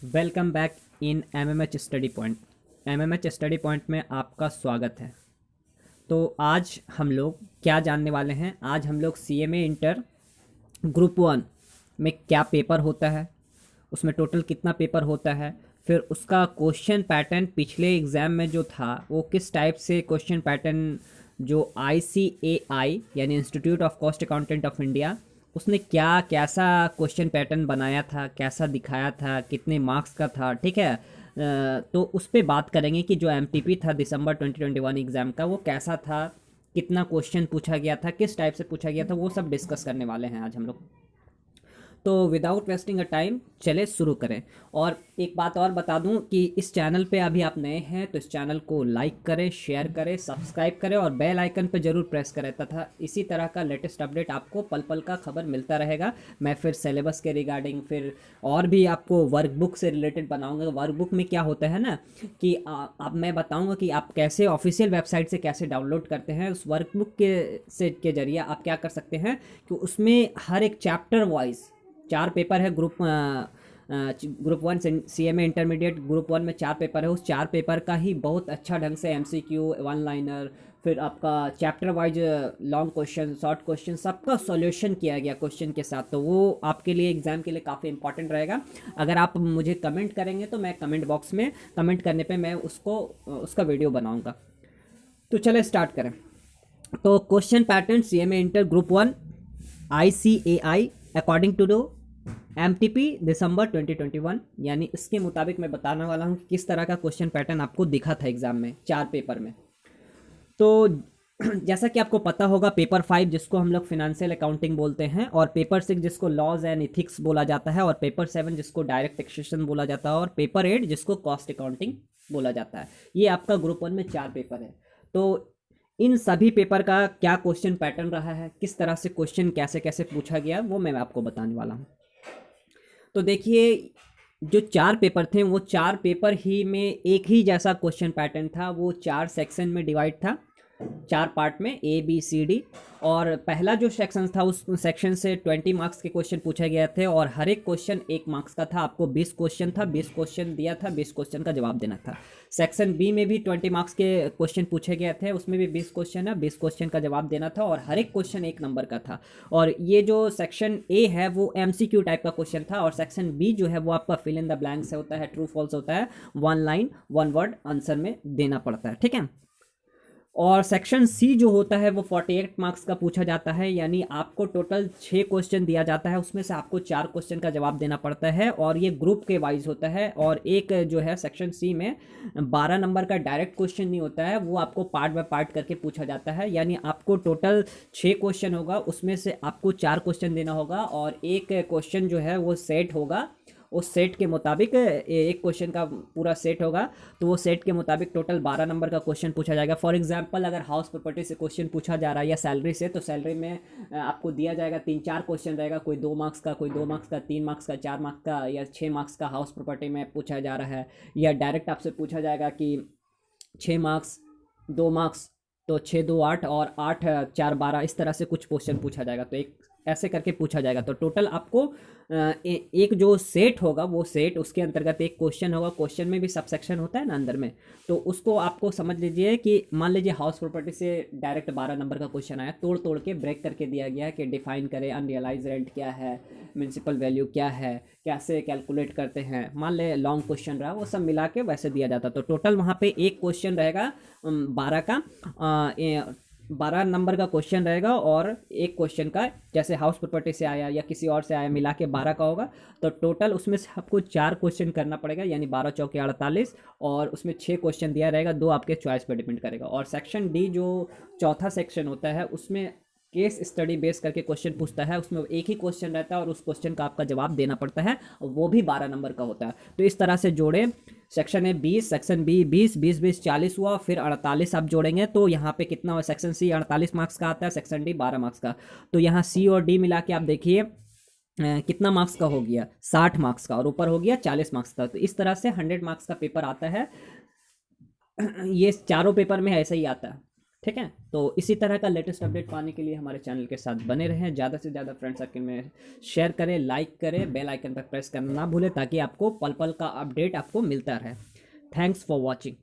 Welcome back in MMH study point. MMH study point में आपका स्वागत है। तो आज हम लोग क्या जानने वाले हैं? आज हम लोग सीएमए इंटर ग्रुप वन में क्या पेपर होता है, उसमें टोटल कितना पेपर होता है, फिर उसका क्वेश्चन पैटर्न पिछले एग्ज़ाम में जो था वो किस टाइप से क्वेश्चन पैटर्न जो आईसीएआई यानी institute of cost accountant of India उसने क्या कैसा क्वेश्चन पैटर्न बनाया था, कैसा दिखाया था, कितने मार्क्स का था। ठीक है। तो उस पर बात करेंगे कि जो एमटीपी था दिसंबर 2021 एग्ज़ाम का वो कैसा था, कितना क्वेश्चन पूछा गया था, किस टाइप से पूछा गया था, वो सब डिस्कस करने वाले हैं आज हम लोग। तो विदाउट वेस्टिंग अ टाइम चले शुरू करें। और एक बात और बता दूं कि इस चैनल पे अभी आप नए हैं तो इस चैनल को लाइक करें, शेयर करें, सब्सक्राइब करें और बेल आइकन पे जरूर प्रेस करें तथा इसी तरह का लेटेस्ट अपडेट आपको पल पल का खबर मिलता रहेगा। मैं फिर सिलेबस के रिगार्डिंग फिर और भी आपको वर्कबुक से रिलेटेड बनाऊंगा। वर्कबुक में क्या होता है ना कि अब मैं बताऊंगा कि आप कैसे ऑफिशियल वेबसाइट से कैसे डाउनलोड करते हैं। उस वर्कबुक के जरिए आप क्या कर सकते हैं कि उसमें हर एक चैप्टर वाइज 4 पेपर है। Group one CMA intermediate group one में 4 पेपर है। उस 4 पेपर का ही बहुत अच्छा ढंग से एमसीक्यू, वन लाइनर, फिर आपका chapter wise long question, short question, सबका सॉल्यूशन किया गया क्वेश्चन के साथ। तो वो आपके लिए एग्जाम के लिए काफ़ी इंपॉर्टेंट रहेगा। अगर आप मुझे कमेंट करेंगे तो मैं कमेंट बॉक्स में कमेंट करने पे मैं उसका वीडियो बनाऊंगा। तो चले स्टार्ट करें। तो question pattern CMA inter group one ICAI according to do MTP December 2021 यानी इसके मुताबिक मैं बताने वाला हूँ किस तरह का क्वेश्चन पैटर्न आपको दिखा था एग्जाम में 4 पेपर में। तो जैसा कि आपको पता होगा, पेपर 5 जिसको हम लोग फिनेंशियल अकाउंटिंग बोलते हैं, और पेपर 6 जिसको लॉज एंड इथिक्स बोला जाता है, और पेपर 7 जिसको डायरेक्ट टैक्सेशन बोला जाता है, और पेपर 8 जिसको कॉस्ट अकाउंटिंग बोला जाता है। ये आपका ग्रुप 1 में 4 पेपर है। तो इन सभी पेपर का क्या क्वेश्चन पैटर्न रहा है, किस तरह से क्वेश्चन कैसे कैसे पूछा गया, वो मैं आपको बताने वाला हूँ। तो देखिए, जो 4 पेपर थे वो 4 पेपर ही में एक ही जैसा क्वेश्चन पैटर्न था। वो 4 सेक्शन में डिवाइड था, 4 पार्ट में, ए बी सी डी। और पहला जो सेक्शन था उस सेक्शन से 20 मार्क्स के क्वेश्चन पूछे गए थे और हर एक क्वेश्चन 1 मार्क्स का था। आपको 20 क्वेश्चन था, 20 क्वेश्चन दिया था, 20 क्वेश्चन का जवाब देना था। सेक्शन बी में भी 20 मार्क्स के क्वेश्चन पूछे गए थे, उसमें भी 20 क्वेश्चन है, 20 क्वेश्चन का जवाब देना था और हर एक क्वेश्चन 1 नंबर का था। और ये जो सेक्शन ए है वो एमसीक्यू टाइप का क्वेश्चन था, और सेक्शन बी जो है वो आपका फिल इन द ब्लैंक्स होता है, ट्रू फॉल्स होता है, 1 लाइन 1 वर्ड आंसर में देना पड़ता है। ठीक है। और सेक्शन सी जो होता है वो 48 मार्क्स का पूछा जाता है, यानी आपको टोटल 6 क्वेश्चन दिया जाता है, उसमें से आपको 4 क्वेश्चन का जवाब देना पड़ता है, और ये ग्रुप के वाइज होता है। और एक जो है सेक्शन सी में 12 नंबर का डायरेक्ट क्वेश्चन नहीं होता है, वो आपको पार्ट बाय पार्ट करके पूछा जाता है। यानी आपको टोटल 6 क्वेश्चन होगा, उसमें से आपको 4 क्वेश्चन देना होगा और एक क्वेश्चन जो है वो सेट होगा। उस सेट के मुताबिक एक क्वेश्चन का पूरा सेट होगा, तो वो सेट के मुताबिक टोटल 12 नंबर का क्वेश्चन पूछा जाएगा। फॉर एग्जांपल, अगर हाउस प्रॉपर्टी से क्वेश्चन पूछा जा रहा है या सैलरी से, तो सैलरी में आपको दिया जाएगा 3-4 क्वेश्चन रहेगा, कोई 2 मार्क्स का, कोई 2 मार्क्स का, 3 मार्क्स का, 4 मार्क्स का या 6 मार्क्स का हाउस प्रॉपर्टी में पूछा जा रहा है। या डायरेक्ट आपसे पूछा जाएगा कि 6 मार्क्स 2 मार्क्स, तो 6 2 8 और 8 4 12, इस तरह से कुछ क्वेश्चन पूछा जाएगा। तो एक ऐसे करके पूछा जाएगा। तो टोटल आपको एक जो सेट होगा वो सेट, उसके अंतर्गत एक क्वेश्चन होगा। क्वेश्चन में भी सब सेक्शन होता है ना अंदर में, तो उसको आपको समझ लीजिए कि मान लीजिए हाउस प्रॉपर्टी से डायरेक्ट 12 नंबर का क्वेश्चन आया, तोड़ तोड़ के ब्रेक करके दिया गया है कि डिफाइन करें अनरियलाइज रेंट क्या है, म्यूनसिपल वैल्यू क्या है, कैसे कैलकुलेट करते हैं। मान ले लॉन्ग क्वेश्चन रहा, वो सब मिला के वैसे दिया जाता। तो टोटल वहाँ पे एक क्वेश्चन रहेगा 12 का, 12 नंबर का क्वेश्चन रहेगा, और एक क्वेश्चन का जैसे हाउस प्रॉपर्टी से आया या किसी और से आया मिला के 12 का होगा। तो टोटल उसमें से आपको 4 क्वेश्चन करना पड़ेगा, यानी 12 चौके 48, और उसमें 6 क्वेश्चन दिया रहेगा, 2 आपके चॉइस पर डिपेंड करेगा। और सेक्शन डी जो चौथा सेक्शन होता है उसमें केस स्टडी बेस करके क्वेश्चन पूछता है, उसमें एक ही क्वेश्चन रहता है और उस क्वेश्चन का आपका जवाब देना पड़ता है, वो भी 12 नंबर का होता है। तो इस तरह से जोड़े, सेक्शन ए 20, सेक्शन बी 20, 20 20 40 हुआ, फिर 48 आप जोड़ेंगे तो यहाँ पे कितना हुआ? सेक्शन सी 48 मार्क्स का आता है, सेक्शन डी 12 मार्क्स का। तो यहाँ सी और डी मिला के आप देखिए कितना मार्क्स का हो गया? 60 मार्क्स का, और ऊपर हो गया 40 मार्क्स का। तो इस तरह से 100 मार्क्स का पेपर आता है। ये चारों पेपर में ऐसा ही आता है। ठीक है, तो इसी तरह का लेटेस्ट अपडेट पाने के लिए हमारे चैनल के साथ बने रहें, ज़्यादा से ज़्यादा फ्रेंड सर्कल में शेयर करें, लाइक करें, बेल आइकन पर प्रेस करना ना भूलें ताकि आपको पल पल का अपडेट आपको मिलता रहे। Thanks for watching.